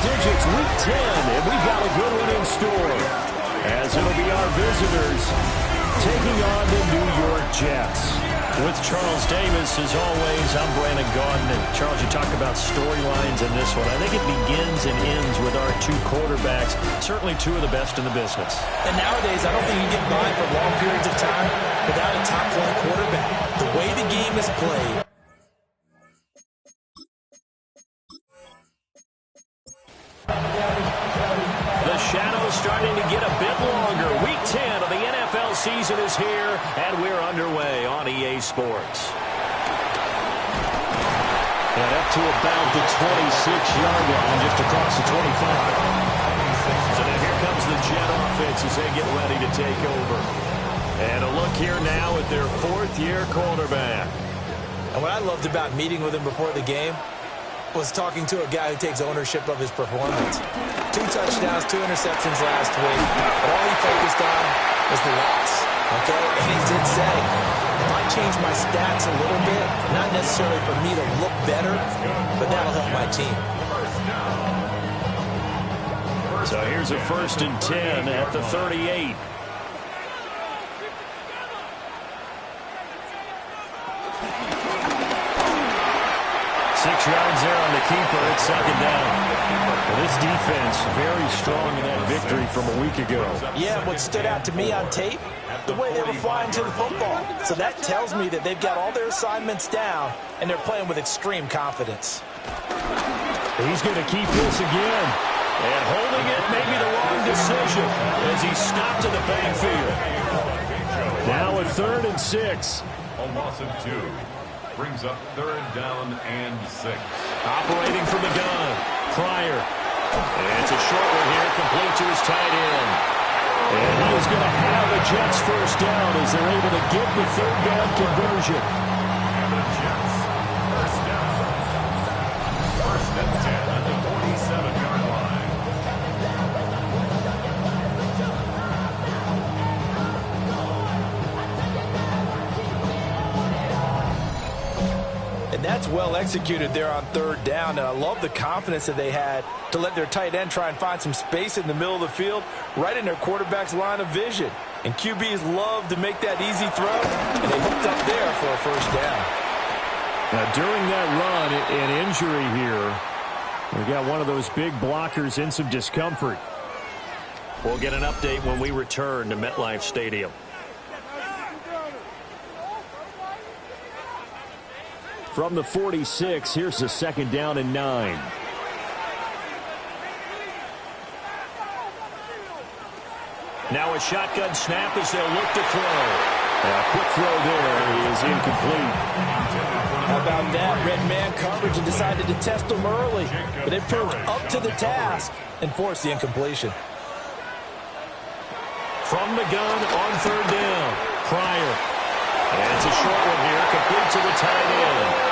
digits week 10, and we've got a good one in store, as it'll be our visitors taking on the New York Jets. With Charles Davis, as always, I'm Brandon Gaudin. And Charles, you talk about storylines in this one. I think it begins and ends with our two quarterbacks, certainly two of the best in the business. And nowadays, I don't think you get by for long periods of time without a top-flight quarterback. The way the game is played. The shadow's starting to get a bit longer. Week 10 of the NFL season is here, and we're underway on EA Sports. And up to about the 26-yard line, just across the 25. So now here comes the Jet offense as they get ready to take over. And a look here now at their fourth-year quarterback. And what I loved about meeting with him before the game was talking to a guy who takes ownership of his performance. 2 touchdowns, 2 interceptions last week, but all he focused on was the loss, okay? And he did say, if I change my stats a little bit, not necessarily for me to look better, but that'll help my team. So here's a 1st and 10 at the 38. 6 yards there on the keeper. It's 2nd down. Well, this defense very strong in that victory from a week ago. Yeah, what stood out to me on tape, the way they were flying to the football. So that tells me that they've got all their assignments down, and they're playing with extreme confidence. He's going to keep this again. And holding it may be the wrong decision as he stopped in the backfield. Now a 3rd and 6. A loss of 2. Brings up 3rd down and 6. Operating from the gun. Pryor. And it's a short one here, complete to his tight end. And he is going to have the Jets 1st down as they're able to get the 3rd down conversion. And the Jets 1st down. 1st and 10 at the 47-yard line. And that's well executed there on 3rd down. And I love the confidence that they had to let their tight end try and find some space in the middle of the field, right in their quarterback's line of vision. And QBs love to make that easy throw, and they hooked up there for a 1st down. Now, during that run, an injury here. We got one of those big blockers in some discomfort. We'll get an update when we return to MetLife Stadium. From the 46, here's the 2nd down and 9. Now a shotgun snap as they'll look to throw. A quick throw there is incomplete. How about that? Red man coverage and decided to test them early. But they proved up to the task and forced the incompletion. From the gun on 3rd down. Pryor. And it's a short one here, complete to the tight end.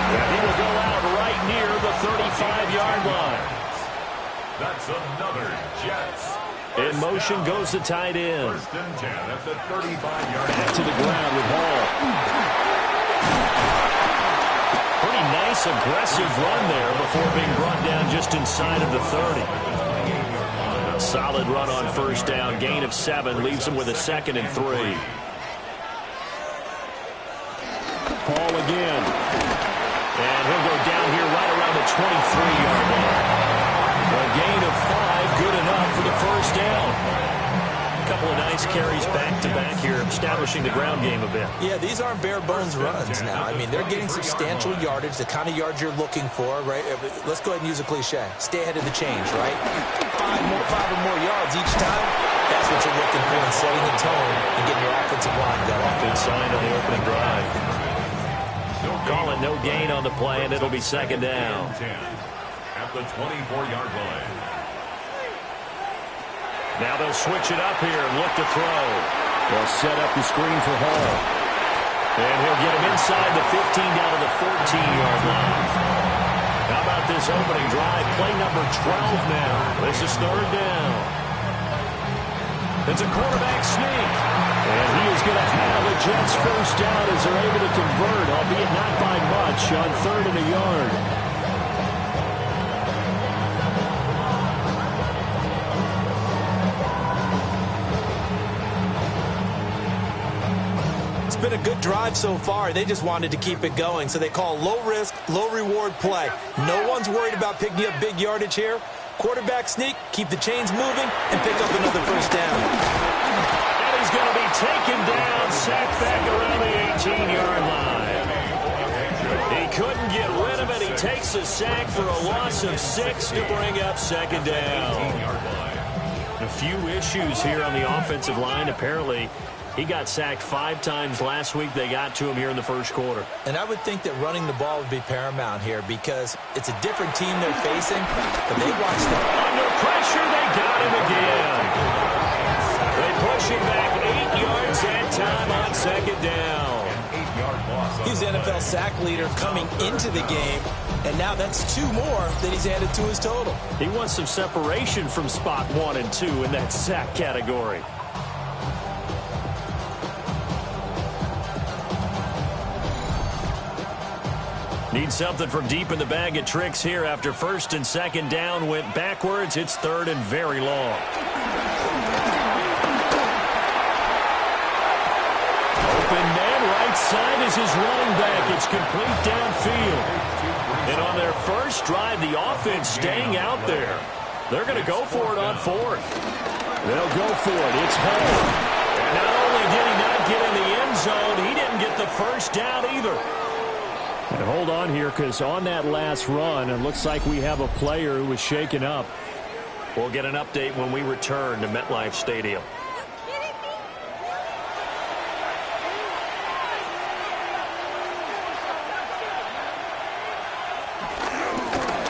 And he will go out right near the 35-yard line. That's another Jets. In motion goes the tight end. 1st and 10 at the 35-yard line. Back to the ground with Hall. Pretty nice, aggressive run there before being brought down just inside of the 30. A solid run on 1st down. Gain of 7 leaves him with a 2nd and 3. Hall again. And he'll go down here right around the 23-yard line. A gain of 5, good enough for the 1st down. A couple of nice carries back-to-back here, establishing the ground game a bit. Yeah, these aren't bare-bones runs now. I mean, they're getting substantial yardage, the kind of yards you're looking for, right? Let's go ahead and use a cliche. Stay ahead of the change, right? 5 or more yards each time. That's what you're looking for in setting the tone and getting your offensive line going. Good sign on the opening drive. Calling no gain on the play, and it'll be 2nd down. At the 24-yard line. Now they'll switch it up here and look to throw. They'll set up the screen for Hall. And he'll get him inside the 15 down to the 14-yard line. How about this opening drive? Play number 12 now. This is 3rd down. It's a quarterback sneak. And he is going to have the Jets 1st down as they're able to convert, albeit not by much, on 3rd and a yard. It's been a good drive so far. They just wanted to keep it going, so they call low-risk, low-reward play. No one's worried about picking up big yardage here. Quarterback sneak, keep the chains moving, and pick up another first down. And he's going to be taken down, sacked back around the 18-yard line. He couldn't get rid of it. He takes a sack for a loss of 6 to bring up second down. A few issues here on the offensive line. Apparently, he got sacked 5 times last week. They got to him here in the first quarter. And I would think that running the ball would be paramount here because it's a different team they're facing, but they watch them. Under pressure, they got him again. They push him back 8 yards that time on second down. He's the NFL sack leader coming into the game, and now that's 2 more that he's added to his total. He wants some separation from spot 1 and 2 in that sack category. Need something from deep in the bag of tricks here after first and second down went backwards. It's third and very long. Open man, right side is his running back. It's complete downfield. And on their first drive, the offense staying out there. They're going to go for it on fourth. They'll go for it. It's Hall. And not only did he not get in the end zone, he didn't get the first down either. And hold on here, because on that last run, it looks like we have a player who was shaken up. We'll get an update when we return to MetLife Stadium.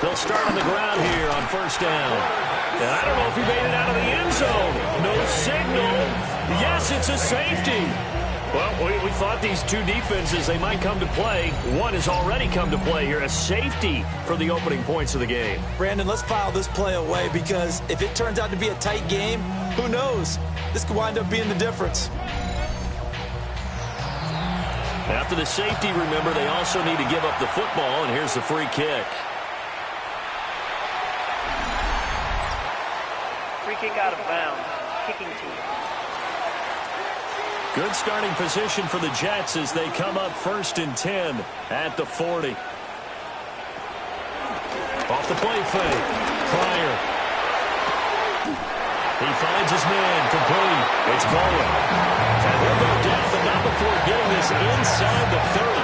They'll start on the ground here on first down. And I don't know if he made it out of the end zone. No signal. Yes, it's a safety. Well, we thought these two defenses, they might come to play. One has already come to play here, a safety for the opening points of the game. Brandon, let's file this play away because if it turns out to be a tight game, who knows? This could wind up being the difference. After the safety, remember, they also need to give up the football, and here's the free kick. Free kick out of bounds. Kicking team. Good starting position for the Jets as they come up first and 10 at the 40. Off the play fake. Pryor. He finds his man complete. It's Bowen. And he'll go down, but not before getting this inside the 30.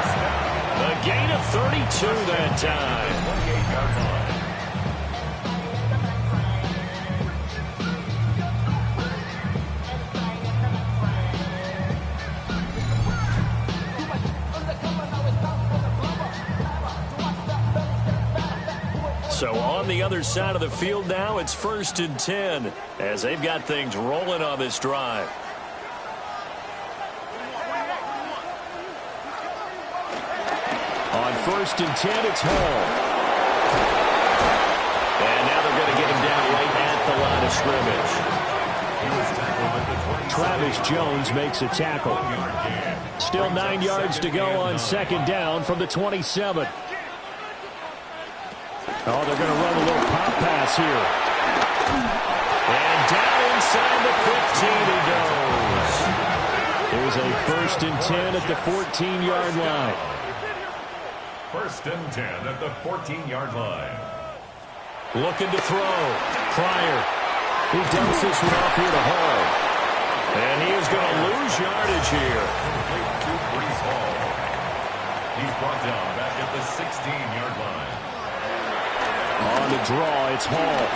A gain of 32 that time. 28-yard line. So on the other side of the field now, it's first and 10 as they've got things rolling on this drive. On first and 10, it's Hall. And now they're going to get him down right at the line of scrimmage. Travis Jones makes a tackle. Still 9 yards to go on second down from the 27. Oh, they're going to run a little pop pass here. And down inside the 15 he goes. There's a first and 10 at the 14-yard line. First and 10 at the 14-yard line. Looking to throw. Pryor. He dumps this one off here to Hall. And he is going to lose yardage here. To Breece Hall. He's brought down back at the 16-yard line. On the draw, it's Hall.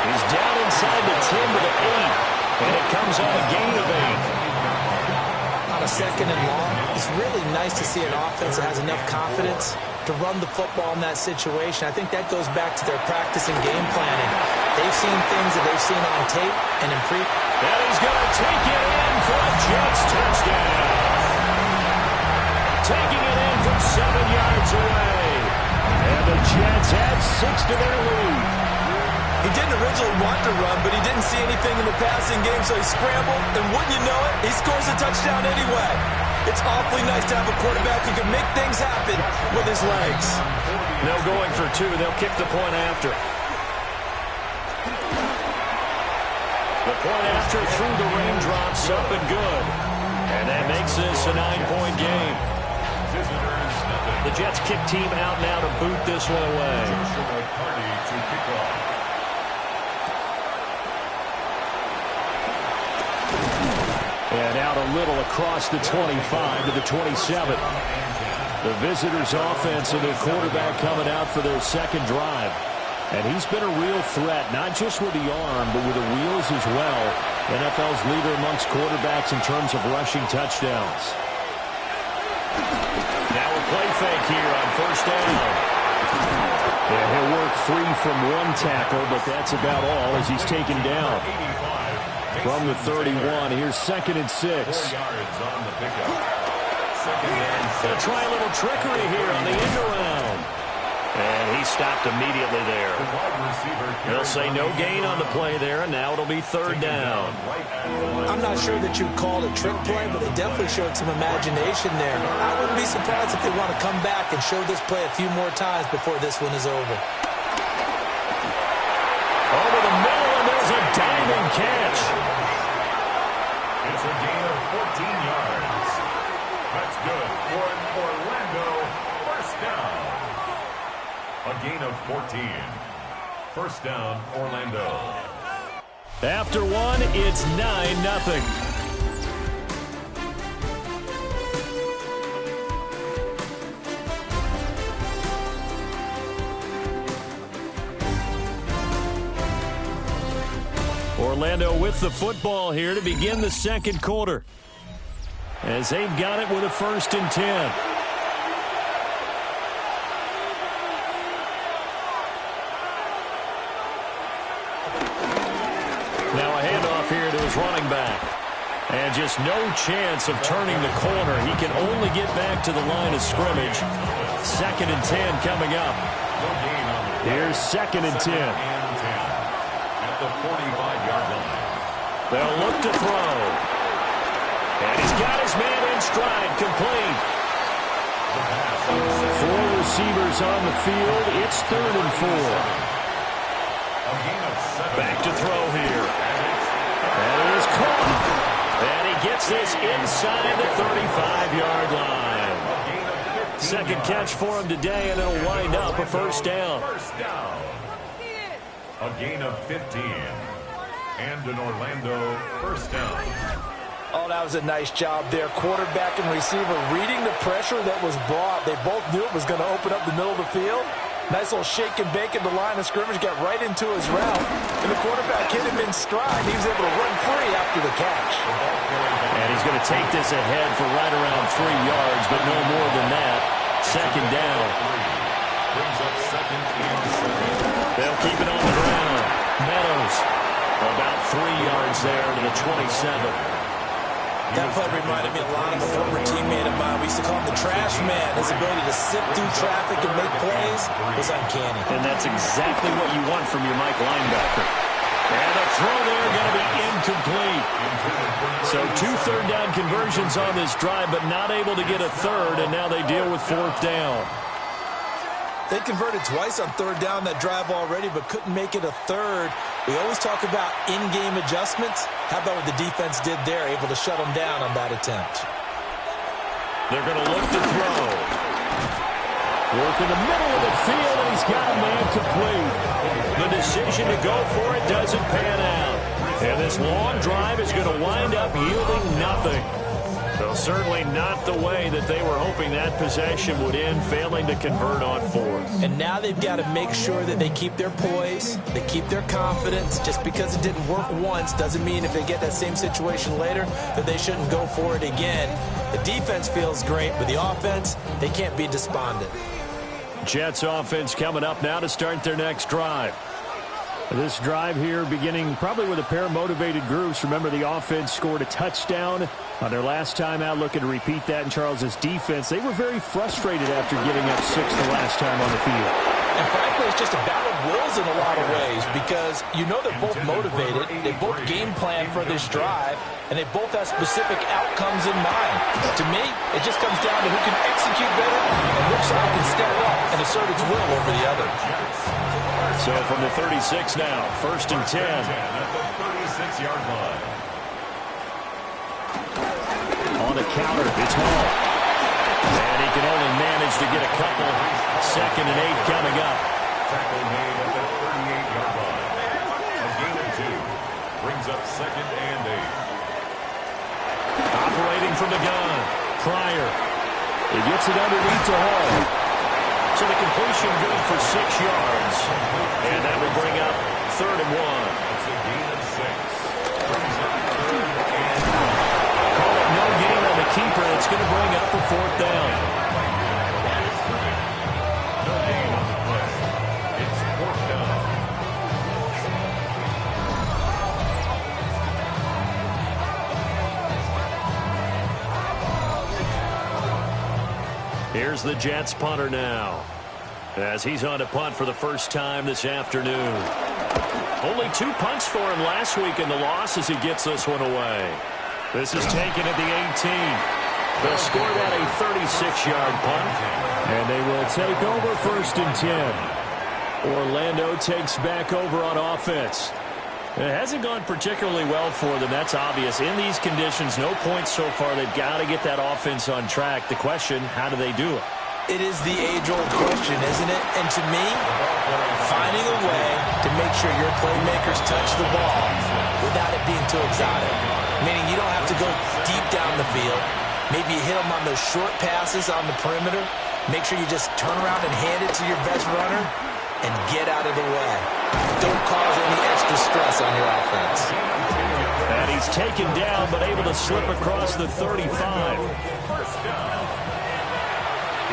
He's down inside the 10 to the 8. And it comes on a gain of 8. On a second and long, it's really nice to see an offense that has enough confidence to run the football in that situation. I think that goes back to their practice and game planning. They've seen things that they've seen on tape and in pre. And he's going to take it in for a Jets touchdown. Taking it in from 7 yards away. And the Jets add 6 to their lead. He didn't originally want to run, but he didn't see anything in the passing game, so he scrambled, and wouldn't you know it, he scores a touchdown anyway. It's awfully nice to have a quarterback who can make things happen with his legs. No going for 2. They'll kick the point after. The point after through the raindrops, up and good. And that makes this a 9-point game. Visitors, nothing. The Jets kick team out now to boot this one away. Joshua Party to kick off. And out a little across the 25 to the 27. The visitors' offense and their quarterback coming out for their second drive. And he's been a real threat, not just with the arm, but with the wheels as well. NFL's leader amongst quarterbacks in terms of rushing touchdowns. Now a play fake here on first down. And he'll work free from one tackle, but that's about all as he's taken down. From the 31, here's 2nd and 6. 4 yards on the pickup. They'll try a little trickery here on the end around. And he stopped immediately there. They'll say no gain on the play there, and now it'll be 3rd down. I'm not sure that you'd call it a trick play, but they definitely showed some imagination there. I wouldn't be surprised if they want to come back and show this play a few more times before this one is over. Over the middle, and there's a diving catch. It's a gain of 14 yards. That's good for an Orlando first down. A gain of 14. First down, Orlando. After one, it's 9-0. Orlando with the football here to begin the second quarter, as they've got it with a 1st and 10. Now a handoff here to his running back. And just no chance of turning the corner. He can only get back to the line of scrimmage. 2nd and 10 coming up. Here's 2nd and 10. At the 45-yard line. They'll look to throw. And he's got his man in stride, complete. 4 receivers on the field. It's 3rd and 4. Back to throw here. And it is caught. And he gets this inside the 35-yard line. Second catch for him today, and it'll wind up a first down. A gain of 15. And an Orlando first down. Oh, that was a nice job there. Quarterback and receiver reading the pressure that was brought. They both knew it was going to open up the middle of the field. Nice little shake and bake at the line of scrimmage, got right into his route. And the quarterback hit him in stride. He was able to run free after the catch. And he's going to take this ahead for right around 3 yards, but no more than that. Second down. Brings up 2nd and 7. They'll keep it on the ground. Meadows about 3 yards there to the 27. That play reminded me a lot of a former teammate of mine. We used to call him the trash man. His ability to sift through traffic and make plays was uncanny. And that's exactly what you want from your Mike linebacker. And a throw there going to be incomplete. So 2 third-down conversions on this drive, but not able to get a third, and now they deal with 4th down. They converted twice on 3rd down that drive already, but couldn't make it a third. We always talk about in-game adjustments. How about what the defense did there, able to shut them down on that attempt? They're going to look to throw. Work in the middle of the field, and he's got a man complete. The decision to go for it doesn't pan out. And this long drive is going to wind up yielding nothing. So certainly not the way that they were hoping that possession would end, failing to convert on 4th. And now they've got to make sure that they keep their poise, they keep their confidence. Just because it didn't work once doesn't mean if they get that same situation later that they shouldn't go for it again. The defense feels great, but the offense, they can't be despondent. Jets offense coming up now to start their next drive. This drive here beginning probably with a pair of motivated groups. Remember, the offense scored a touchdown on their last time out, looking to repeat that in Charles's defense. They were very frustrated after giving up 6 the last time on the field. And frankly, it's just a battle of wills in a lot of ways because you know they're both motivated. They both game plan for this drive, and they both have specific outcomes in mind. To me, it just comes down to who can execute better and which side can step up and assert its will over the other. So from the 36 now, 1st and 10. At the 36-yard line. On the counter, it's Hall. And he can only manage to get a couple. 2nd and 8 coming up. Tackle made at the 38-yard line. A gain of 2. Brings up 2nd and 8. Operating from the gun. Pryor. He gets it underneath to Hall. So the completion good for 6 yards. And that will bring up 3rd and 1. It's a gain of 6. Brings up 3rd and 1. Call it no gain on the keeper. It's going to bring up a 4th down. No gain on the play. It's 4th down. Here's the Jets punter now, as he's on to punt for the first time this afternoon. Only 2 punts for him last week in the loss as he gets this one away. This is taken at the 18. They'll score that a 36-yard punt, and they will take over 1st and 10. Orlando takes back over on offense. It hasn't gone particularly well for them. That's obvious. In these conditions, no points so far. They've got to get that offense on track. The question, how do they do it? It is the age-old question, isn't it? And to me, finding a way to make sure your playmakers touch the ball without it being too exotic. Meaning you don't have to go deep down the field. Maybe you hit them on those short passes on the perimeter. Make sure you just turn around and hand it to your best runner and get out of the way. Don't cause any extra stress on your offense. And he's taken down, but able to slip across the 35. First down.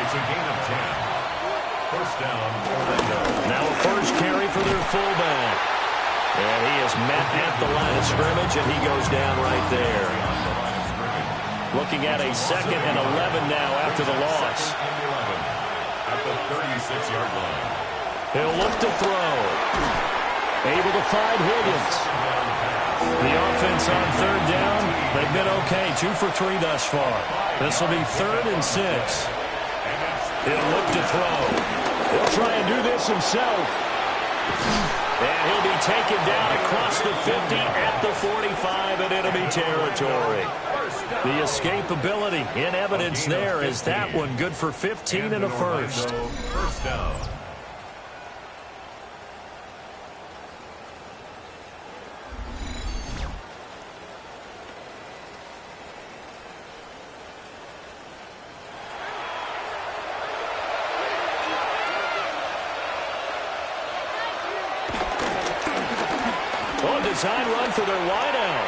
It's a gain of 10. First down, Orlando. Now a first carry for their fullback. And he is met at the line of scrimmage, and he goes down right there. Looking at a 2nd and 11 now after the loss. At the 36-yard line. He'll look to throw. Able to find Higgins. The offense on 3rd down, they've been okay. 2 for 3 thus far. This will be 3rd and 6. He'll look to throw. He'll try and do this himself. And he'll be taken down across the 50 at the 45 in enemy territory. The escapability in evidence there is that one good for 15 and a first. First down. Design run for their wideout.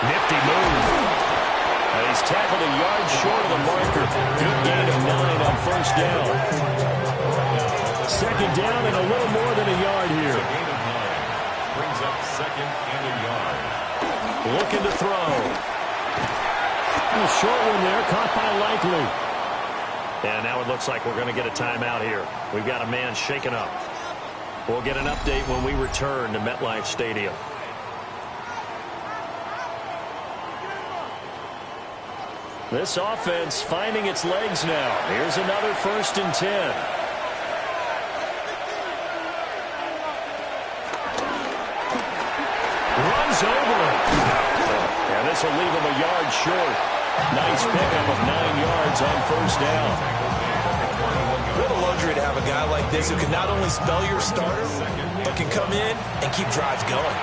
Nifty move. He's tackled a yard short of the marker. Good gain of 9 on 1st down. 2nd down and a little more than a yard here. Gain of 9. Brings up 2nd and a yard. Looking to throw. A short one there, caught by Likely. And now it looks like we're going to get a timeout here. We've got a man shaken up. We'll get an update when we return to MetLife Stadium. This offense finding its legs now. Here's another 1st and 10. Runs over it. And this will leave him a yard short. Nice pickup of 9 yards on 1st down. What a luxury to have a guy like this who can not only spell your starter, but can come in and keep drives going.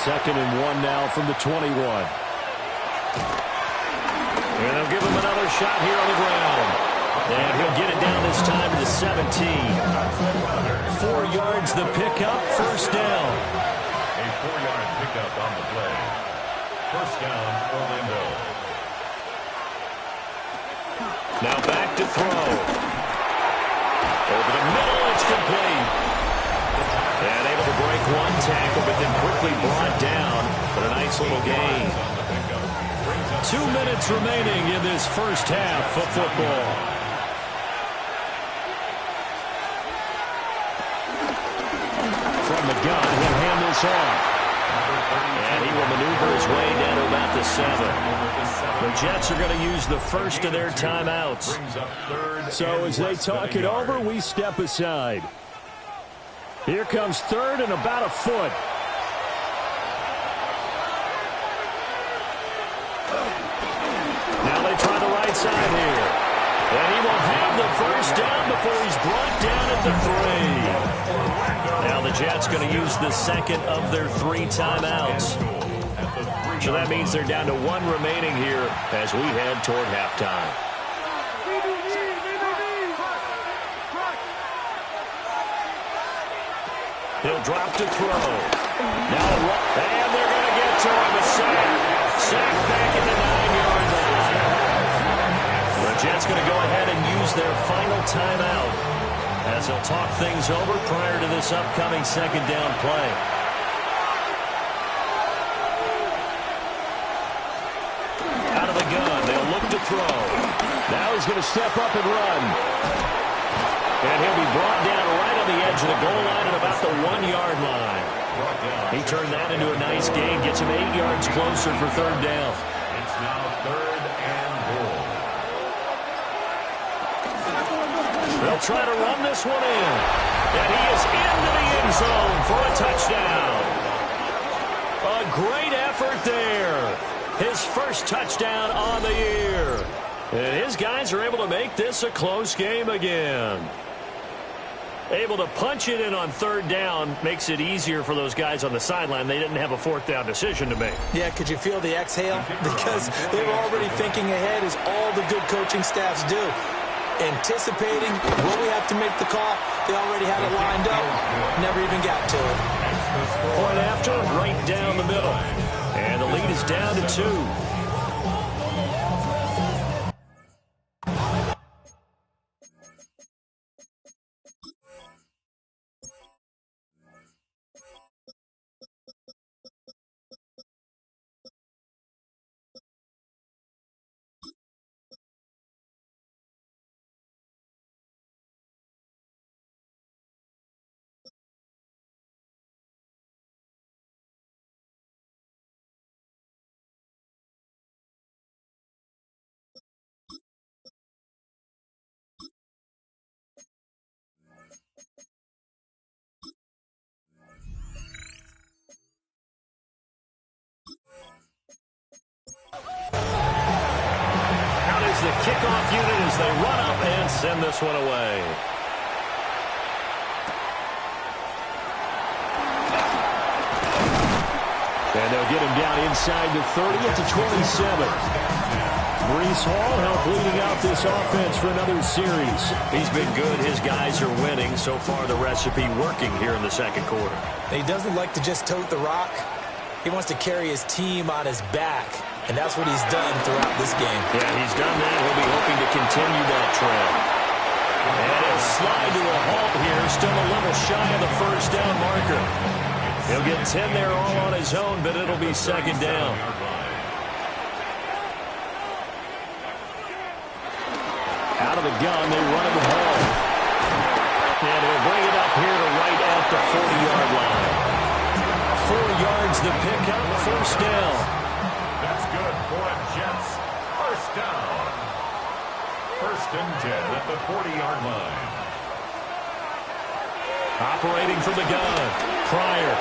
2nd and 1 now from the 21. And they'll give him another shot here on the ground. And he'll get it down this time to the 17. 4 yards the pickup, 1st down. A 4-yard pickup on the play. 1st down, Orlando. Now back to throw. Over the middle, it's complete. And able to break one tackle, but then quickly brought down. But a nice little gain. 2 minutes remaining in this first half of football. From the gun, he'll hand this off. And he will maneuver his way down to about the 7. The Jets are going to use the first of their timeouts. So as they talk it over, we step aside. Here comes 3rd and about a foot. Now they try the right side here. And he will have the first down before he's brought down at the 3. Now the Jets going to use the second of their 3 timeouts. So that means they're down to 1 remaining here as we head toward halftime. He'll drop to throw. Now, and they're going to get to him. A sack. Sack back at the 9-yard line. The Jets going to go ahead and use their final timeout as they'll talk things over prior to this upcoming second down play. Out of the gun, they'll look to throw. Now he's going to step up and run. And he'll be brought down right on the edge of the goal line at about the 1-yard line. He turned that into a nice gain, gets him 8 yards closer for third down. It's now 3rd and goal. They'll try to run this one in. And he is into the end zone for a touchdown. A great effort there. His first touchdown on the year. And his guys are able to make this a close game again. Able to punch it in on third down makes it easier for those guys on the sideline. They didn't have a fourth down decision to make. Yeah, could you feel the exhale? Because they were already thinking ahead, as all the good coaching staffs do. Anticipating, will we have to make the call? They already had it lined up. Never even got to it. Point after, right down the middle. And the lead is down to 2. The kickoff unit as they run up and send this one away. And they'll get him down inside the 30 at the 27. Breece Hall helped leading out this offense for another series. He's been good. His guys are winning. So far, the recipe working here in the second quarter. He doesn't like to just tote the rock. He wants to carry his team on his back. And that's what he's done throughout this game. Yeah, he's done that. He'll be hoping to continue that trend. And he'll slide to a halt here. Still a little shy of the first down marker. He'll get 10 there all on his own, but it'll be second down. Out of the gun, they run it with Hall. And he'll bring it up here to right at the 40-yard line. 4 yards the pickup, first down. That's good for a Jets. First down. 1st and 10 at the 40-yard line. Operating from the gun, Pryor.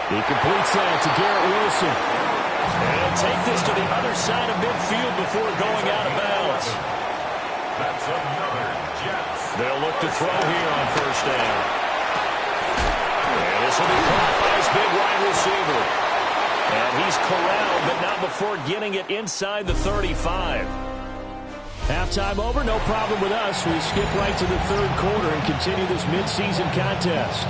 He completes that to Garrett Wilson. And take this to the other side of midfield before going out of bounds. That's another Jets. They'll look to throw here on first down. And this will be caught by his big wide receiver. And he's corralled, but not before getting it inside the 35. Halftime over, no problem with us. We skip right to the third quarter and continue this midseason contest.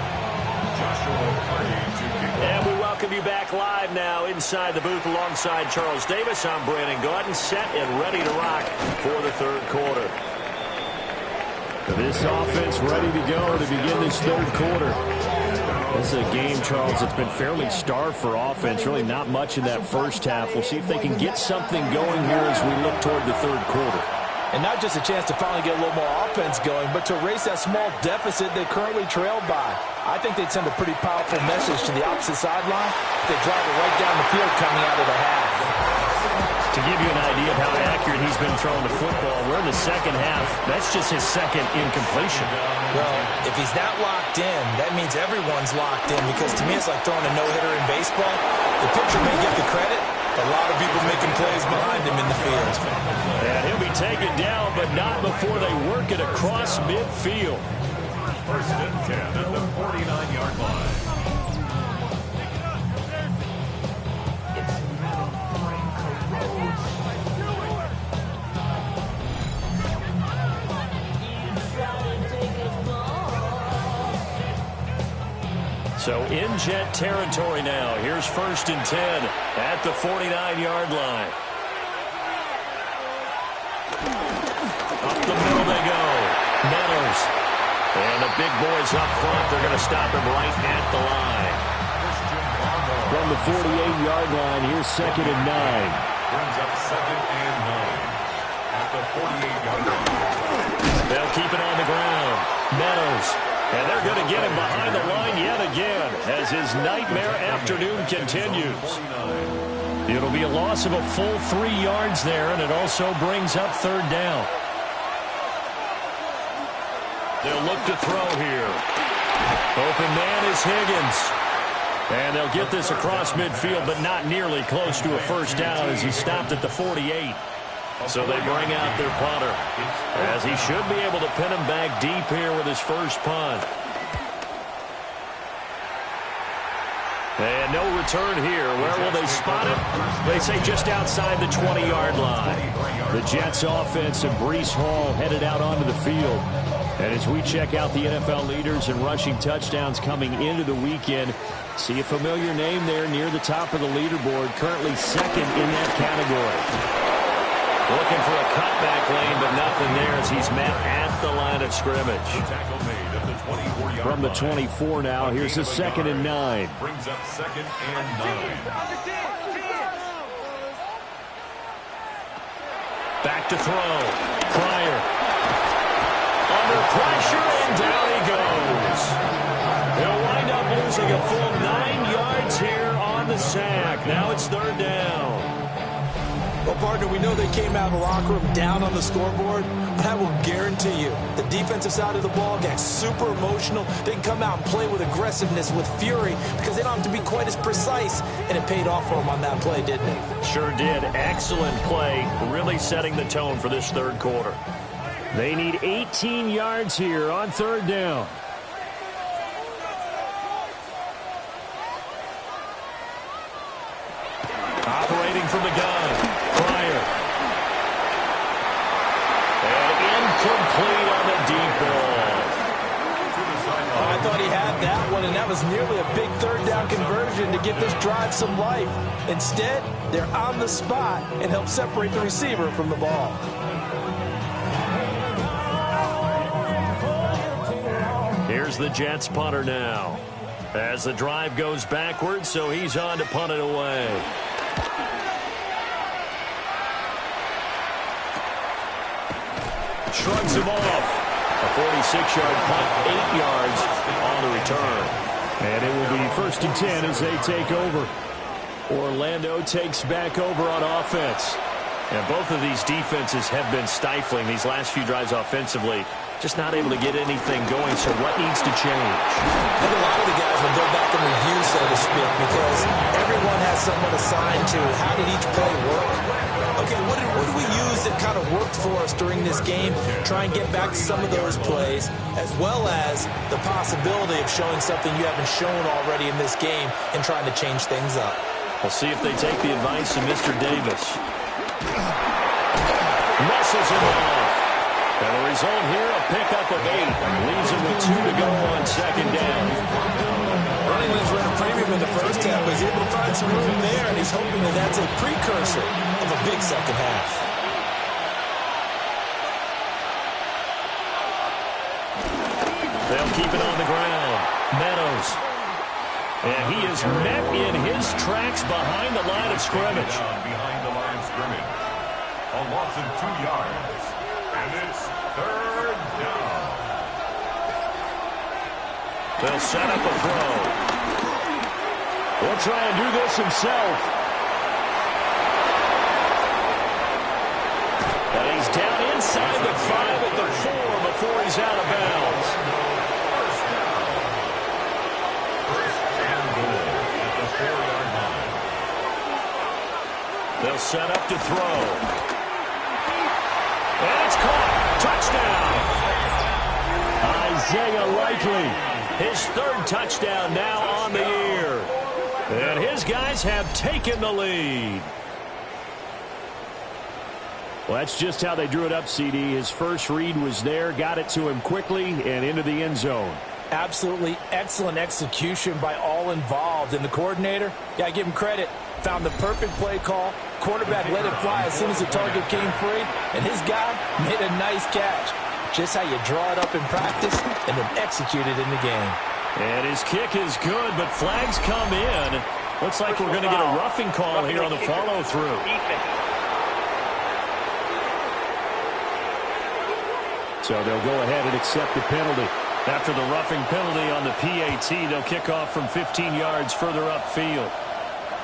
And we welcome you back live now inside the booth alongside Charles Davis. I'm Brandon Gaudin, set and ready to rock for the third quarter. This offense ready to go to begin this third quarter. This is a game, Charles, that's been fairly starved for offense. Really not much in that first half. We'll see if they can get something going here as we look toward the third quarter. And not just a chance to finally get a little more offense going, but to erase that small deficit they currently trailed by. I think they'd send a pretty powerful message to the opposite sideline if they drive it right down the field coming out of the half. To give you an idea of how accurate he's been throwing the football, we're in the second half. That's just his second incompletion. Well, if he's not locked in, that means everyone's locked in, because to me it's like throwing a no-hitter in baseball. The pitcher may get the credit, A lot of people making plays behind him in the field. And he'll be taken down, but not before they work it across midfield. First and 10 at the 49-yard line. So in Jet territory now. Here's first and 10 at the 49-yard line. Up the middle they go. Meadows. And the big boys up front. They're going to stop him right at the line. From the 48-yard line, here's second and 9. Brings up second and 9 at the 48-yard line. They'll keep it on the ground. Meadows. And they're going to get him behind the line yet again as his nightmare afternoon continues. It'll be a loss of a full 3 yards there, and it also brings up third down. They'll look to throw here. Open man is Higgins. And they'll get this across midfield, but not nearly close to a first down as he stopped at the 48. So they bring out their punter, as he should be able to pin him back deep here with his first punt. And no return here. Where will they spot it? They say just outside the 20-yard line. The Jets offense and Breece Hall headed out onto the field. And as we check out the NFL leaders in rushing touchdowns coming into the weekend, see a familiar name there near the top of the leaderboard, currently second in that category. Looking for a cutback lane, but nothing there as he's met at the line of scrimmage. From the 24 now, here's the second and 9. Brings up second and 9. Back to throw. Pryor. Under pressure, and down he goes. They'll wind up losing a full 9 yards here on the sack. Now it's third down. Well, partner, we know they came out of the locker room down on the scoreboard, but I will guarantee you the defensive side of the ball got super emotional. They can come out and play with aggressiveness, with fury, because they don't have to be quite as precise, and it paid off for them on that play, didn't it? Sure did. Excellent play, really setting the tone for this third quarter. They need 18 yards here on third down. Operating from the gun. Pryor. And incomplete on the deep ball. I thought he had that one, and that was nearly a big third down conversion to give this drive some life. Instead, they're on the spot and help separate the receiver from the ball. Here's the Jets punter now. As the drive goes backwards, so he's on to punt it away. Shrugs him off. A 46-yard punt, 8 yards on the return. And it will be first and 10 as they take over. Orlando takes back over on offense. And both of these defenses have been stifling these last few drives offensively. Just not able to get anything going, so what needs to change? I think a lot of the guys will go back and review, so to speak, because everyone has someone assigned to how did each play work. Okay, what do we use that kind of worked for us during this game? Try and get back to some of those plays, as well as the possibility of showing something you haven't shown already in this game and trying to change things up. We'll see if they take the advice of Mr. Davis. Messes him off. And the result here, a pickup of 8. Leaves him with 2 to go on second down. Running lanes ran a premium in the first half, but he's able to find some room there, and he's hoping that that's a precursor of a big second half. They'll keep it on the ground. Meadows. And he is met in his tracks behind the line of scrimmage. Behind the line of scrimmage. A loss of 2 yards. And it's third down. They'll set up a throw. He'll try and do this himself. And he's down inside the 5 at the 4 before he's out of bounds. First down. First and goal at the 4-yard line. They'll set up to throw. And it's caught. Touchdown. Isaiah Likely, his third touchdown now on the year. And his guys have taken the lead. Well, that's just how they drew it up, CD. His first read was there, got it to him quickly, and into the end zone. Absolutely excellent execution by all involved. And the coordinator, got to give him credit, found the perfect play call. Quarterback let it fly as soon as the target came free, and his guy made a nice catch. Just how you draw it up in practice and then execute it in the game. And his kick is good, but flags come in. Looks like we're going to get a roughing call here on the follow-through. So they'll go ahead and accept the penalty. After the roughing penalty on the PAT, they'll kick off from 15 yards further upfield.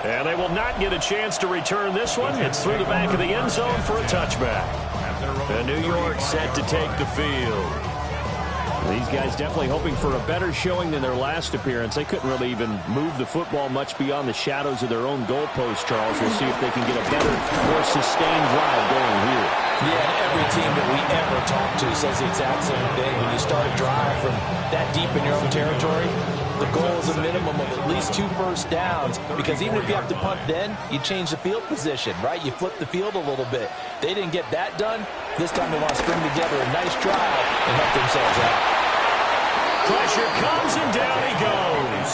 And they will not get a chance to return this one. It's through the back of the end zone for a touchback. And New York set to take the field. These guys definitely hoping for a better showing than their last appearance. They couldn't really even move the football much beyond the shadows of their own goalpost, Charles. We'll see if they can get a better, more sustained drive going here. Yeah, and every team that we ever talk to says the exact same thing. When you start a drive from that deep in your own territory, the goal is a minimum of at least 2 first downs, because even if you have to punt then, you change the field position, right? You flip the field a little bit. They didn't get that done. This time they want to string together a nice drive and help themselves out. Pressure comes and down he goes.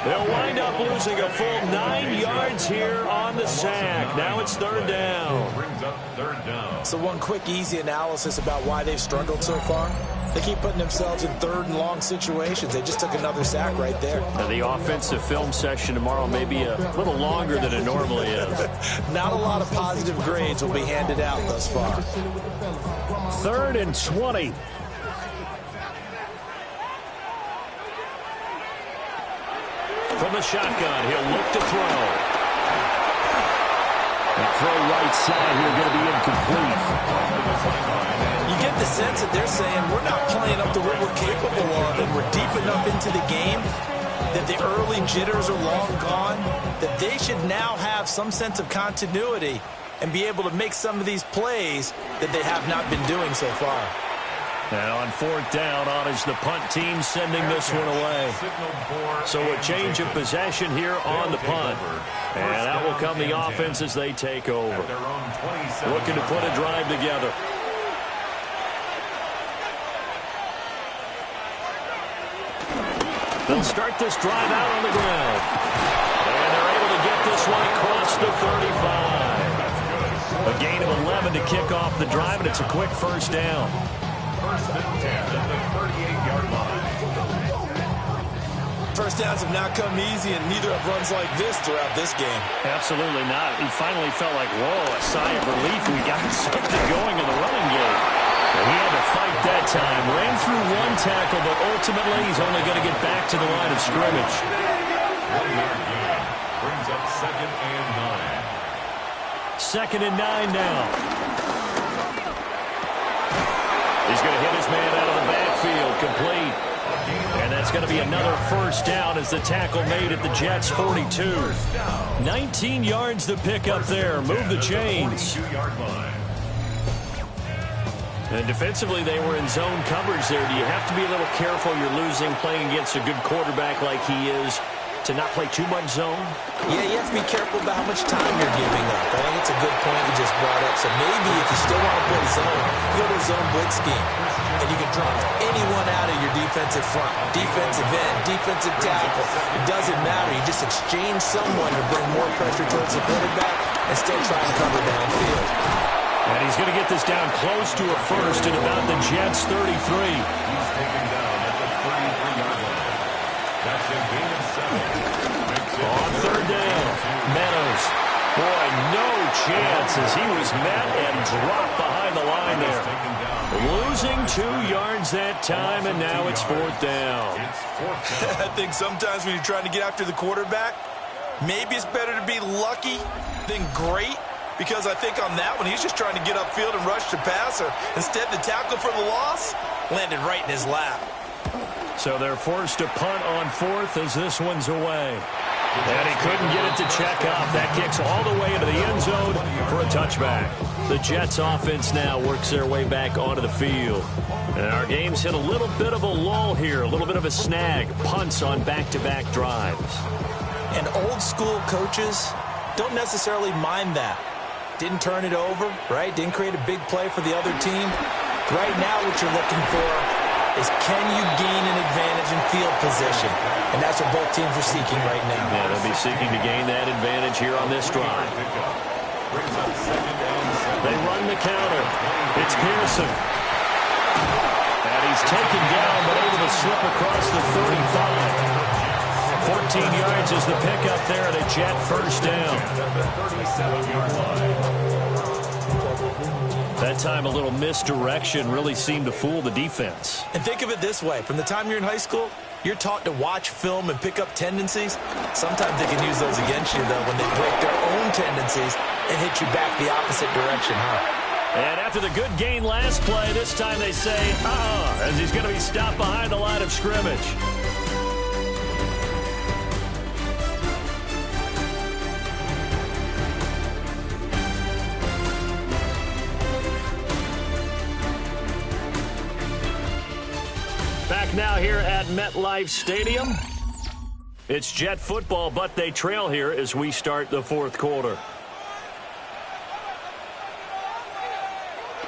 They'll wind up losing a full 9 yards here on the sack. Now it's third down. Brings up third down. So one quick, easy analysis about why they've struggled so far. They keep putting themselves in third and long situations. They just took another sack right there. Now the offensive film session tomorrow may be a little longer than it normally is. Not a lot of positive grades will be handed out thus far. 3rd and 20. From the shotgun, he'll look to throw. And throw right side here, going to be incomplete. You get the sense that they're saying we're not playing up to what we're capable of, and we're deep enough into the game that the early jitters are long gone, that they should now have some sense of continuity and be able to make some of these plays that they have not been doing so far. Now on 4th down, on is the punt team sending this one away. So a change of possession here on the punt. And that will come the offense as they take over. Looking to put a drive together. They'll start this drive out on the ground. And they're able to get this one across the 35. A gain of 11 to kick off the drive, and it's a quick first down. First and 10 at the 38-yard line. First downs have not come easy, and neither have runs like this throughout this game. Absolutely not. He finally felt like, whoa, a sigh of relief. We got something going in the running game. And he had to fight that time. Ran through one tackle, but ultimately he's only going to get back to the line of scrimmage. 1-yard gain. Brings up 2nd and 9. 2nd and 9 now. He's going to hit his man out of the backfield, complete. And that's going to be another first down as the tackle made at the Jets' 42. 19 yards to pick up there. Move the chains. And defensively, they were in zone coverage there. Do you have to be a little careful? You're losing playing against a good quarterback like he is to not play too much zone? Yeah, you have to be careful about how much time you're giving up. I think it's a good point you just brought up. So maybe if you still want to play zone, you go to a zone blitz scheme. And you can drop anyone out of your defensive front, defensive end, defensive tackle. It doesn't matter. You just exchange someone to bring more pressure towards the quarterback and still try to cover downfield. And he's going to get this down close to a first at about the Jets' 33. He's taken down at the 33-yard line. That's a gain of 7. On 3rd down, Meadows. Boy, no chance as he was met and dropped behind the line there. Losing 2 yards that time, and now it's 4th down. I think sometimes when you're trying to get after the quarterback, maybe it's better to be lucky than great. Because I think on that one, he's just trying to get upfield and rush the passer. Instead, the tackle for the loss landed right in his lap. So they're forced to punt on 4th as this one's away. And he couldn't get it to check up. That kicks all the way into the end zone for a touchback. The Jets offense now works their way back onto the field. And our game's hit a little bit of a lull here, a little bit of a snag. Punts on back-to-back drives. And old school coaches don't necessarily mind that. Didn't turn it over, right? Didn't create a big play for the other team. Right now what you're looking for is can you gain an advantage in field position? And that's what both teams are seeking right now. Yeah, they'll be seeking to gain that advantage here on this drive. They run the counter. It's Pearson. And he's taken down but able to slip across the 35. 14 yards is the pickup there at a Jet first down. That time a little misdirection really seemed to fool the defense. And think of it this way. From the time you're in high school, you're taught to watch film and pick up tendencies. Sometimes they can use those against you, though, when they break their own tendencies and hit you back the opposite direction, huh? And after the good gain last play, this time they say, as he's going to be stopped behind the line of scrimmage. Back now here at MetLife Stadium. It's Jet football, but they trail here as we start the fourth quarter.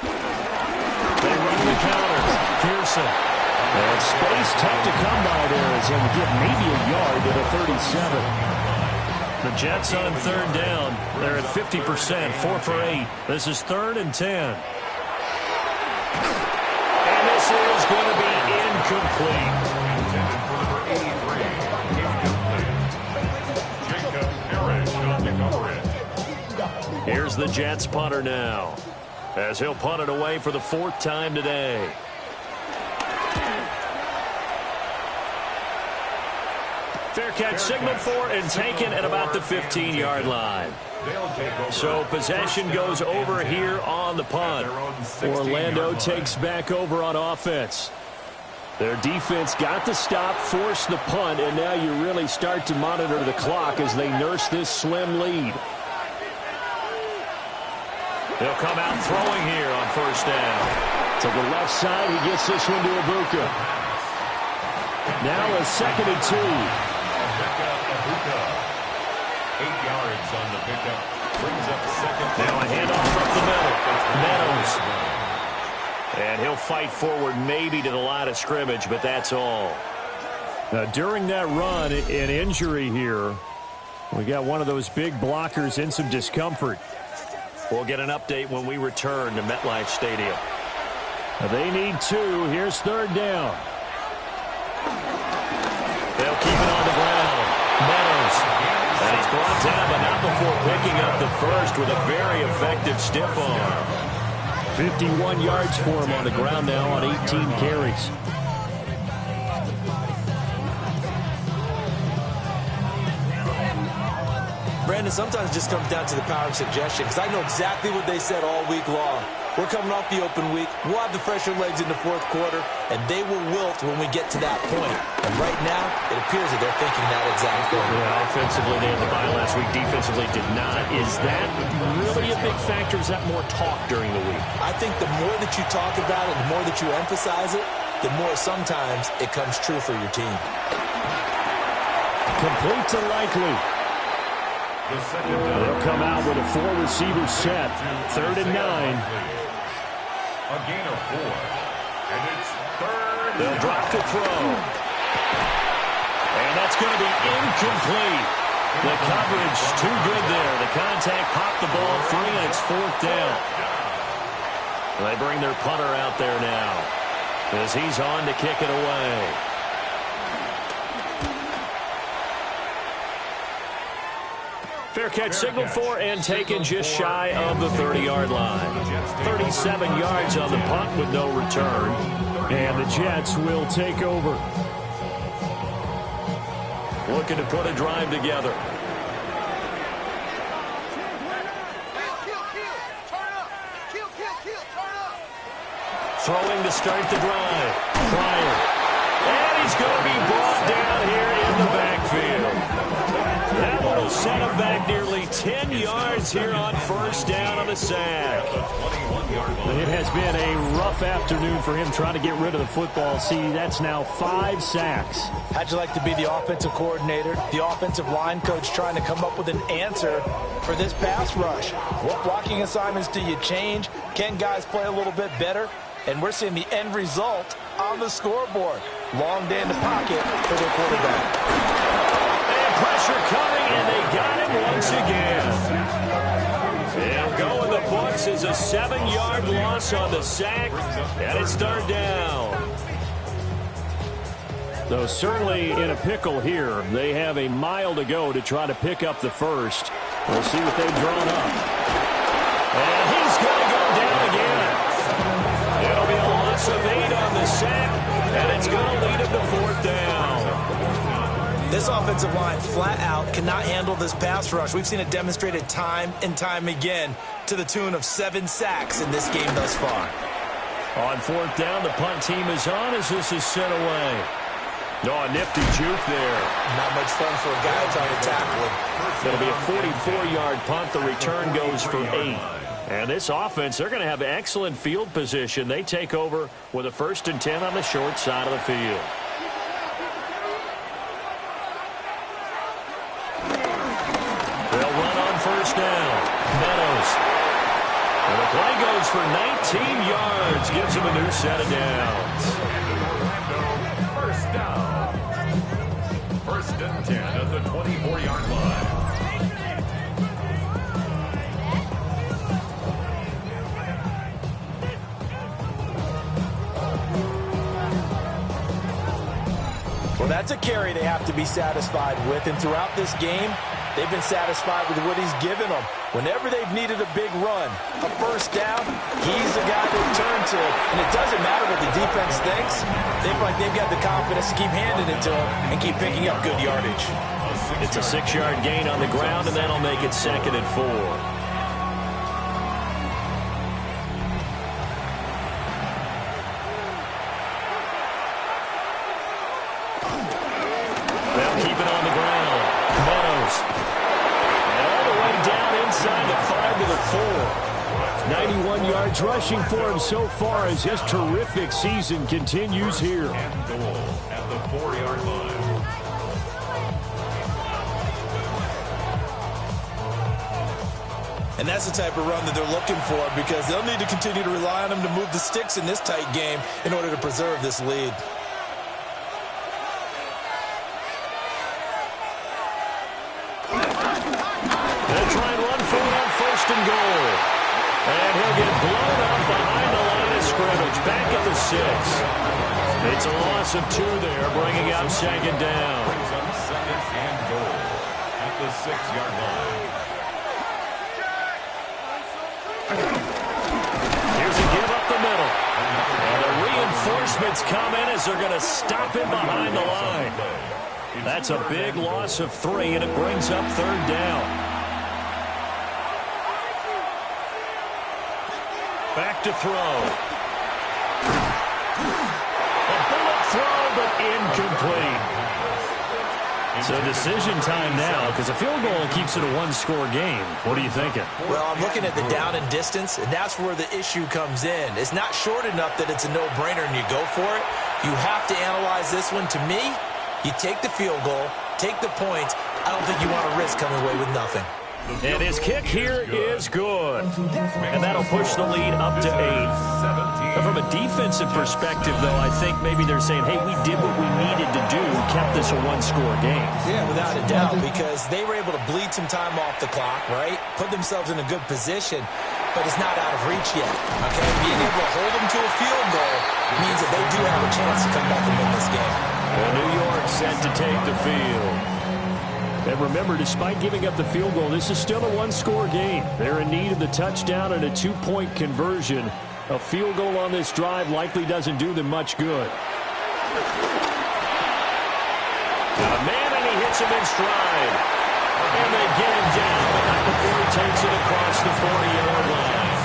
They run the counter. Pearson. And space tough to come by there as he'll get maybe a yard at a 37. The Jets on third down. They're at 50%, 4 for 8. This is 3rd and 10. And this is going to be incomplete. Intended for number 83, incomplete. Jacob Parrish on the coverage. Here's the Jets punter now, as he'll punt it away for the 4th time today. Fair catch signaled for and taken at about the 15-yard line. So possession goes over here on the punt. Orlando takes back over on offense. Their defense got the stop, forced the punt, and now you really start to monitor the clock as they nurse this slim lead. They'll come out throwing here on first down. To the left side, he gets this one to Ibuka. Now a 2nd and 2. 8 yards on the pickup. Brings up 2nd. Now a handoff up the middle. Meadows. And he'll fight forward maybe to the line of scrimmage, but that's all. During that run, an injury here. We got one of those big blockers in some discomfort. We'll get an update when we return to MetLife Stadium. They need 2. Here's 3rd down. They'll keep it on the ground. Meadows. And he's brought down, but not before picking up the first with a very effective stiff arm. 51 yards for him on the ground now on 18 carries. Brandon, sometimes it just comes down to the power of suggestion, because I know exactly what they said all week long. We're coming off the open week. We'll have the fresher legs in the fourth quarter, and they will wilt when we get to that point. And right now, it appears that they're thinking that exact thing. Yeah, offensively, they had the bye last week. Defensively, did not. Is that really a big factor? Is that more talk during the week? I think the more that you talk about it, the more that you emphasize it, the more sometimes it comes true for your team. Complete to Likely. They'll come out with a 4-receiver set. 3rd and 9. A gain of 4. And it's 3rd. They'll drop to throw. And that's going to be incomplete. The coverage too good there. The contact popped the ball free, and it's 4th down. They bring their punter out there now as he's on to kick it away. Fair catch signaled for and taken just shy of the 30-yard line. 37 yards on the punt with no return. And the Jets will take over. Looking to put a drive together. Throwing to start the drive. Pryor. And he's going to be brought down here in the backfield. downs here on first down on the sack. It has been a rough afternoon for him trying to get rid of the football. See, that's now 5 sacks. How'd you like to be the offensive coordinator, the offensive line coach trying to come up with an answer for this pass rush? What blocking assignments do you change? Can guys play a little bit better? And we're seeing the end result on the scoreboard. Long day in the pocket for their quarterback. And pressure coming, and they got it once again. And go in the books is a 7-yard loss on the sack, and it's third down. Though certainly in a pickle here, they have a mile to go to try to pick up the first. We'll see what they've drawn up. And he's going to go down again. It'll be a loss of 8 on the sack, and it's going to lead him to fourth down. This offensive line flat out cannot handle this pass rush. We've seen it demonstrated time and time again to the tune of 7 sacks in this game thus far. On fourth down, the punt team is on as this is sent away. Oh, a nifty juke there. Not much fun for a guy trying to tackle him. It'll be a 44-yard punt. The return goes for 8. And this offense, they're going to have excellent field position. They take over with a 1st and 10 on the short side of the field. They'll run on first down. Meadows. And the play goes for 19 yards. Gives him a new set of downs. First down. 1st and 10 at the 24-yard line. Well, that's a carry they have to be satisfied with. And throughout this game, they've been satisfied with what he's given them. Whenever they've needed a big run, a first down, he's the guy they turn to. And it doesn't matter what the defense thinks. They feel like they've got the confidence to keep handing it to him and keep picking up good yardage. It's a 6-yard gain on the ground, and that'll make it 2nd and 4. The 91 yards rushing for him so far as his terrific season continues here. And goal at the 4-yard line. And that's the type of run that they're looking for because they'll need to continue to rely on him to move the sticks in this tight game in order to preserve this lead. They'll try and run for it on 1st and goal. And he'll get blown up behind the line of scrimmage. Back at the 6. It's a loss of 2 there, bringing up 2nd down. Brings up 2nd and goal at the 6-yard line. Here's a give up the middle. And the reinforcements come in as they're going to stop him behind the line. That's a big loss of 3, and it brings up 3rd down. Back to throw. A bullet throw, but incomplete. So decision time now, because a field goal keeps it a 1-score game. What are you thinking? Well, I'm looking at the down and distance, and that's where the issue comes in. It's not short enough that it's a no-brainer and you go for it. You have to analyze this one. To me, you take the field goal, take the points. I don't think you want to risk coming away with nothing. And his kick here is good. And that'll push the lead up to 8. Now, from a defensive perspective, though, I think maybe they're saying, hey, we did what we needed to do, kept this a 1-score game. Yeah, without a doubt, because they were able to bleed some time off the clock, right? Put themselves in a good position, but it's not out of reach yet, okay? Being able to hold them to a field goal means that they do have a chance to come back and win this game. Well, New York set to take the field. And remember, despite giving up the field goal, this is still a 1-score game. They're in need of the touchdown and a 2-point conversion. A field goal on this drive likely doesn't do them much good. Man, and he hits him in stride. And they get him down, but not before he takes it across the 40-yard line.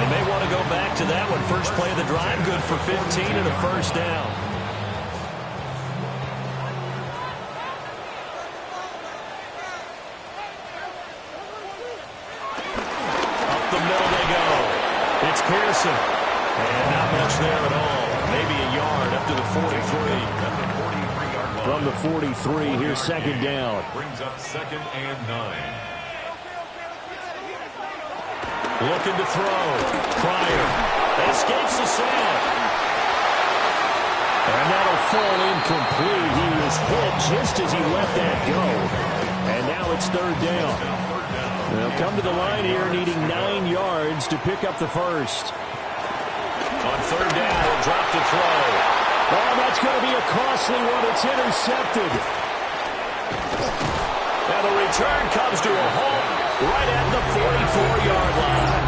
They may want to go back to that one. First play of the drive, good for 15 and a 1st down. the middle they go. It's Pearson. And not much there at all. Maybe a yard up to the 43. From the 43, here's second down. Brings up 2nd and 9. Looking to throw. Pryor escapes the sail. And that'll fall incomplete. He was hit just as he let that go. And now it's third down. They'll come to the line here needing 9 yards to pick up the first. On third down, he'll drop to throw. Oh, that's going to be a costly one. It's intercepted. And the return comes to a halt right at the 44-yard line.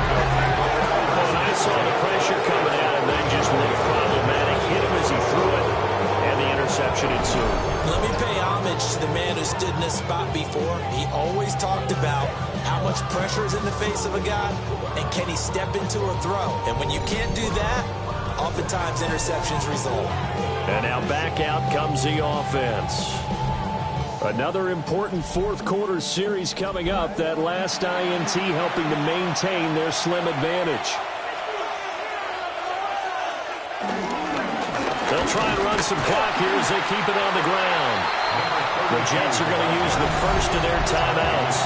And I saw the pressure coming at him, then just looked problematic. Hit him as he threw it, and the interception ensued. Let me pay homage to the man who stood in this spot before. He always talked about how much pressure is in the face of a guy, and can he step into a throw. And when you can't do that, oftentimes interceptions result. And now back out comes the offense. Another important fourth quarter series coming up. That last INT helping to maintain their slim advantage. They'll try and run some clock here as they keep it on the ground. The Jets are going to use the first of their timeouts.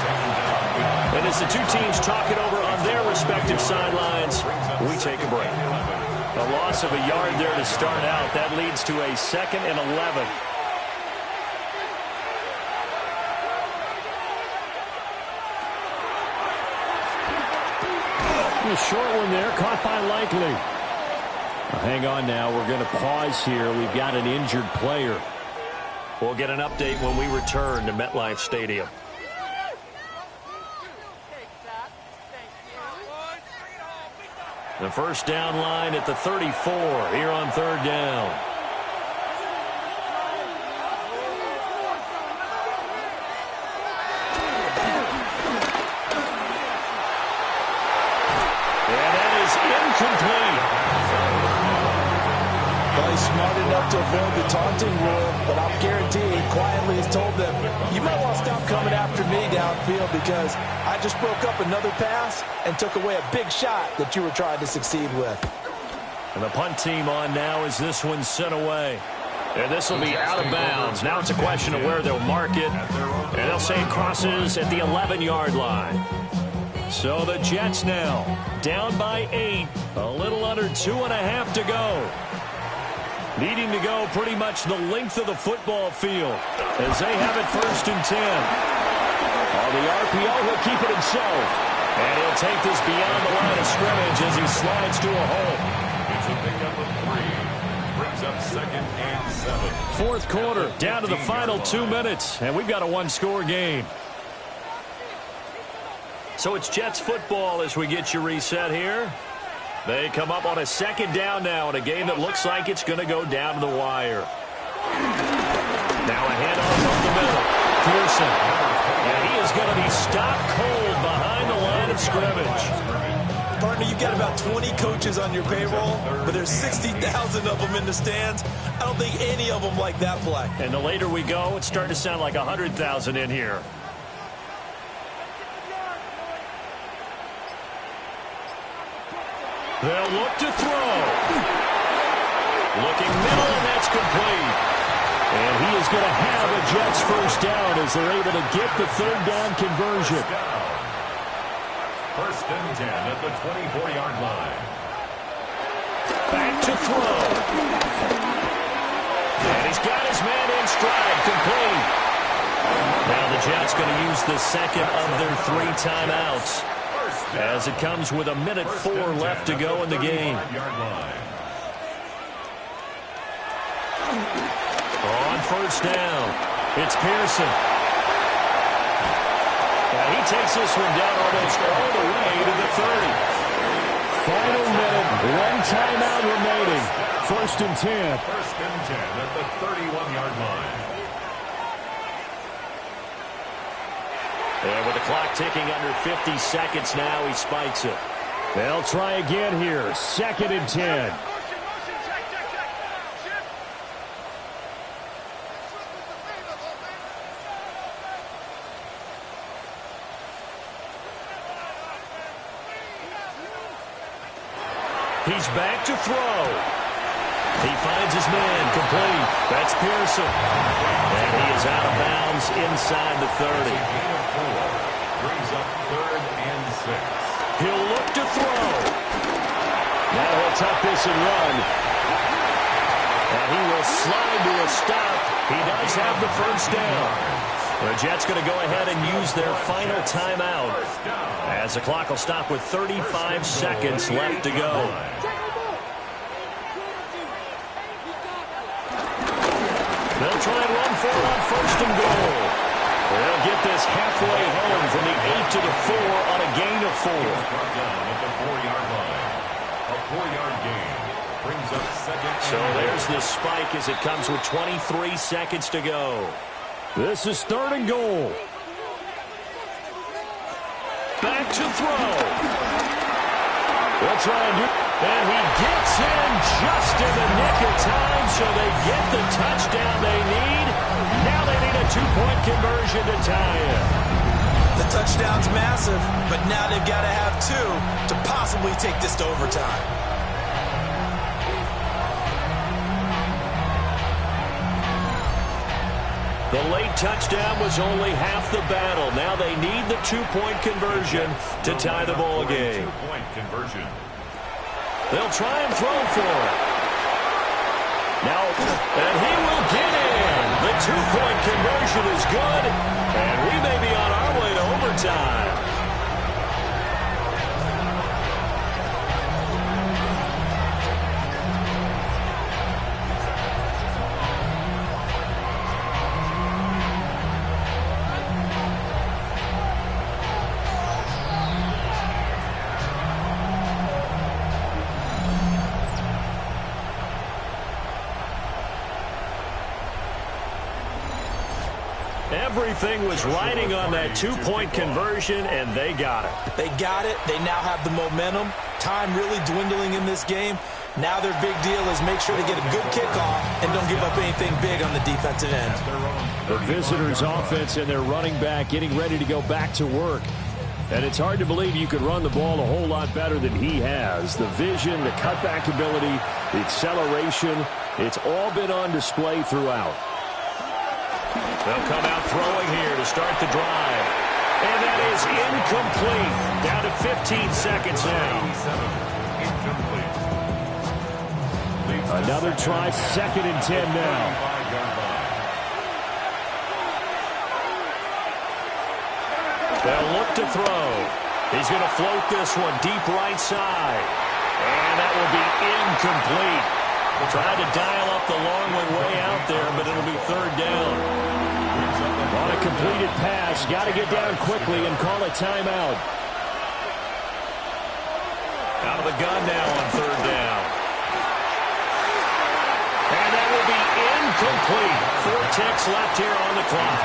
And as the two teams talk it over on their respective sidelines, we take a break. A loss of a yard there to start out. That leads to a 2nd and 11. A short one there, caught by Likely. Hang on now, we're going to pause here. We've got an injured player. We'll get an update when we return to MetLife Stadium. The first down line at the 34 here on third down. And that is incomplete. Well, he's smart enough to avoid the taunting rule, but I'll guarantee he quietly has told them, you might want to stop coming after me downfield because I just broke up another pass and took away a big shot that you were trying to succeed with. And the punt team on now as this one's sent away. And this will be out of bounds. Now it's a question of where they'll mark it. And they'll say it crosses at the 11-yard line. So the Jets now down by 8. A little under 2.5 to go. Needing to go pretty much the length of the football field as they have it 1st and 10. On the RPO, he'll keep it himself. And he'll take this beyond the line of scrimmage as he slides to a hole. It's a pickup of 3. Brings up 2nd and 7. Fourth quarter, down to the final 2 minutes, and we've got a one-score game. So it's Jets football as we get you reset here. They come up on a 2nd down now in a game that looks like it's going to go down to the wire. Now a handoff up the middle. Pearson. And he is going to be stopped cold behind the line of scrimmage. Partner, you've got about 20 coaches on your payroll, but there's 60,000 of them in the stands. I don't think any of them like that play. And the later we go, it's starting to sound like 100,000 in here. They'll look to throw. Looking middle, and that's complete. And he is going to have a Jets first down as they're able to get the third down conversion. 1st and 10 at the 24-yard line. Back to throw. And he's got his man in stride, complete. Now the Jets going to use the second of their 3 timeouts as it comes with 1:04 left to go in the game. On first down, it's Pearson. And he takes this one down almost all the way to the 30. Final minute, 1 timeout remaining. 1st and 10. 1st and 10 at the 31-yard line. And with the clock ticking under 50 seconds now, he spikes it. They'll try again here. 2nd and 10. He's back to throw. He finds his man, complete. That's Pearson. And he is out of bounds inside the 30. Brings up 3rd and 6. He'll look to throw. Now he'll tuck this and run. And he will slide to a stop. He does have the first down. The Jets going to go ahead and use their final timeout as the clock will stop with 35 seconds left to go. They'll try and run for it on 1st and goal. They'll get this halfway home from the 8 to the 4 on a gain of 4. Brought down at the 4-yard line. A 4-yard gain brings up 2nd. So there's this spike as it comes with 23 seconds to go. This is 3rd and goal. Back to throw. They'll try and do. And he gets in just in the nick of time, so they get the touchdown they need. Now they need a 2-point conversion to tie it. The touchdown's massive, but now they've got to have 2 to possibly take this to overtime. The late touchdown was only half the battle. Now they need the 2-point conversion to tie the ball game. 2-point conversion. They'll try and throw for it. Now, and he will get in. The 2-point conversion is good, and we may be on our way to overtime. Everything was riding on that 2-point conversion, and they got it. They got it. They now have the momentum. Time really dwindling in this game. Now their big deal is make sure to get a good kickoff and don't give up anything big on the defensive end. The visitors' offense and their running back getting ready to go back to work. And it's hard to believe you could run the ball a whole lot better than he has. The vision, the cutback ability, the acceleration, it's all been on display throughout. They'll come out throwing here to start the drive. And that is incomplete. Down to 15 seconds now. Another try, 2nd and 10 now. They'll look to throw. He's going to float this one deep right side. And that will be incomplete. Tried to dial up the long one way out there, but it'll be 3rd down. On a completed pass, got to get down quickly and call a timeout. Out of the gun now on 3rd down. And that will be incomplete. 4 ticks left here on the clock.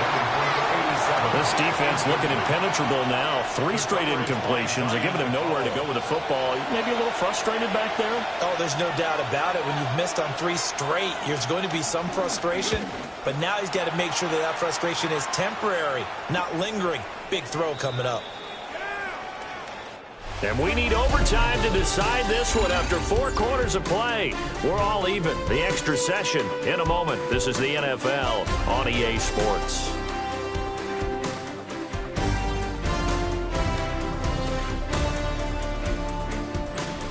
This defense looking impenetrable now. 3 straight incompletions. They're giving him nowhere to go with the football. Maybe a little frustrated back there? Oh, there's no doubt about it. When you've missed on 3 straight, there's going to be some frustration. But now he's got to make sure that that frustration is temporary, not lingering. Big throw coming up. And we need overtime to decide this one after 4 quarters of play. We're all even. The extra session in a moment. This is the NFL on EA Sports.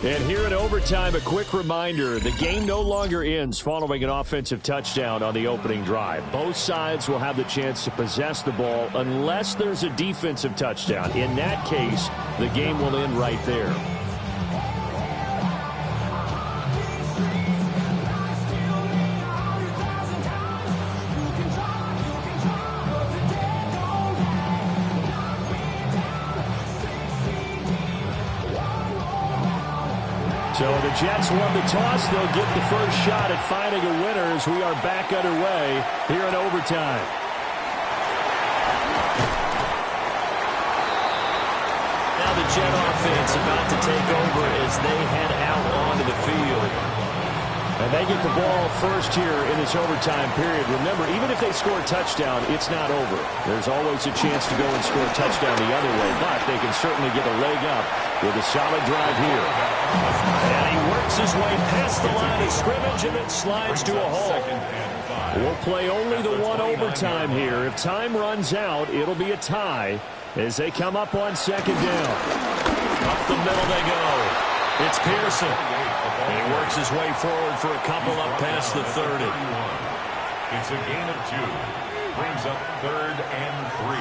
And here in overtime, a quick reminder, the game no longer ends following an offensive touchdown on the opening drive. Both sides will have the chance to possess the ball unless there's a defensive touchdown. In that case, the game will end right there. So the Jets won the toss. They'll get the first shot at finding a winner as we are back underway here in overtime. Now the Jet offense about to take over as they head out onto the field. And they get the ball first here in this overtime period. Remember, even if they score a touchdown, it's not over. There's always a chance to go and score a touchdown the other way, but they can certainly get a leg up with a solid drive here. And he works his way past the line of scrimmage and then slides to a halt. We'll play only the one overtime here. If time runs out, it'll be a tie as they come up on second down. Up the middle they go. It's Pearson. And he works his way forward for a couple up past the 30. It's a gain of 2. Brings up 3rd and 3.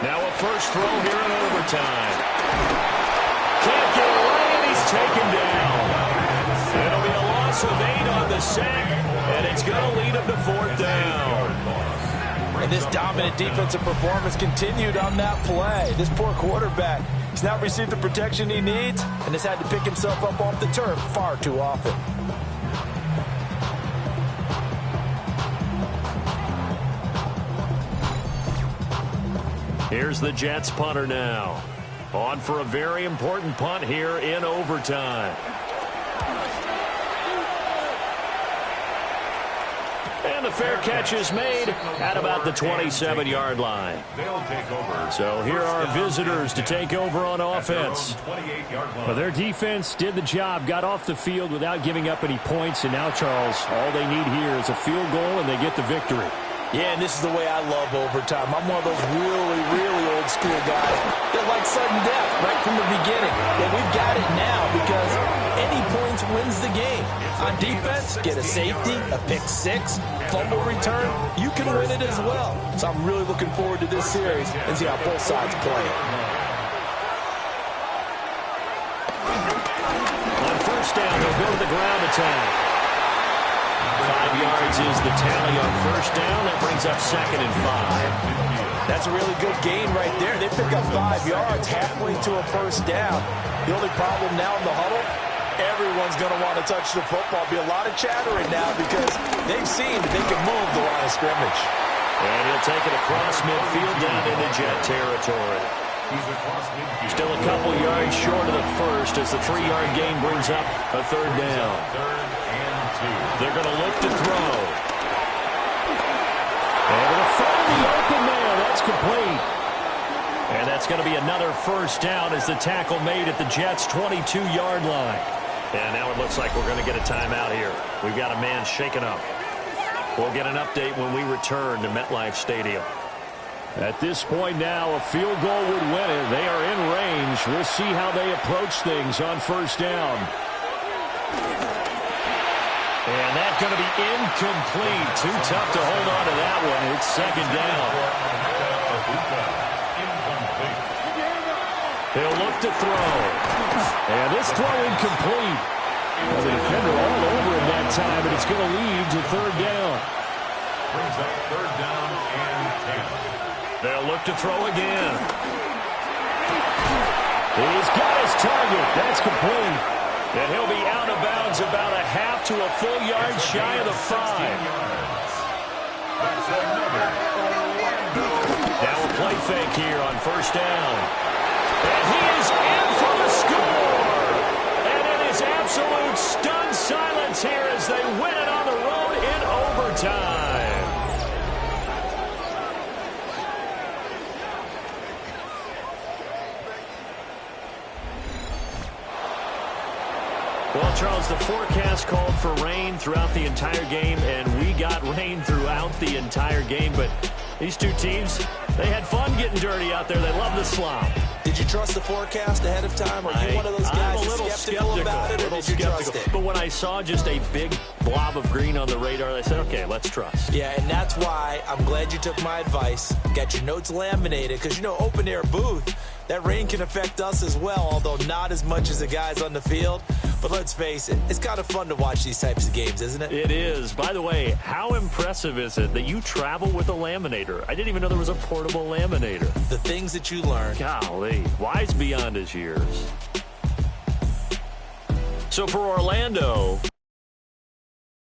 Now a first throw here in overtime. Can't get away, and he's taken down. It'll be a loss of 8 on the sack, and it's going to lead him to 4th down. And this dominant defensive performance continued on that play. This poor quarterback, he's not received the protection he needs and has had to pick himself up off the turf far too often. Here's the Jets punter now. On for a very important punt here in overtime. And the fair catch is made at about the 27-yard line. So here are visitors to take over on offense. Well, their defense did the job, got off the field without giving up any points, and now, Charles, all they need here is a field goal, and they get the victory. Yeah, and this is the way I love overtime. I'm one of those really, really old school guys that like sudden death right from the beginning. Well, we've got it now because any points wins the game. On defense, get a safety, a pick six, fumble return, you can win it as well. So I'm really looking forward to this series and see how both sides play. On first down, they'll go to the ground attack. 5 yards is the tally on first down. That brings up 2nd and 5. That's a really good gain right there. They pick up 5 yards halfway to a first down. The only problem now in the huddle, everyone's going to want to touch the football. Be a lot of chattering now because they've seen that they can move the line of scrimmage. And he'll take it across midfield down into Jet territory. Still a couple yards short of the first as the 3-yard gain brings up a 3rd down. They're going to look to throw. And it'll find the open man. That's complete. And that's going to be another first down as the tackle made at the Jets' 22-yard line. And now it looks like we're going to get a timeout here. We've got a man shaken up. We'll get an update when we return to MetLife Stadium. At this point now, a field goal would win it. They are in range. We'll see how they approach things on first down. And that's going to be incomplete. Too tough to hold on to that one. It's 2nd down. He'll look to throw. And this throw incomplete. Well, the defender all over him that time, and it's going to lead to 3rd down. Brings up 3rd down and 10. They'll look to throw again. He's got his target. That's complete. And he'll be out of bounds about a half to a full yard shy of the 5. Now a play fake here on first down. And he is in for the score. And it is absolute stunned silence here as they win it on the road in overtime. Well, Charles, the forecast called for rain throughout the entire game, and we got rain throughout the entire game. But these two teams, they had fun getting dirty out there. They love the slop. Did you trust the forecast ahead of time? Are you one of those guys I'm a little skeptical about it, or did you trust it? But when I saw just a big blob of green on the radar, I said, okay, let's trust. Yeah, and that's why I'm glad you took my advice. Got your notes laminated, because, you know, open air booth, that rain can affect us as well, although not as much as the guys on the field. But let's face it, it's kind of fun to watch these types of games, isn't it? It is. By the way, how impressive is it that you travel with a laminator? I didn't even know there was a portable laminator. The things that you learn. Golly, wise beyond his years. So for Orlando,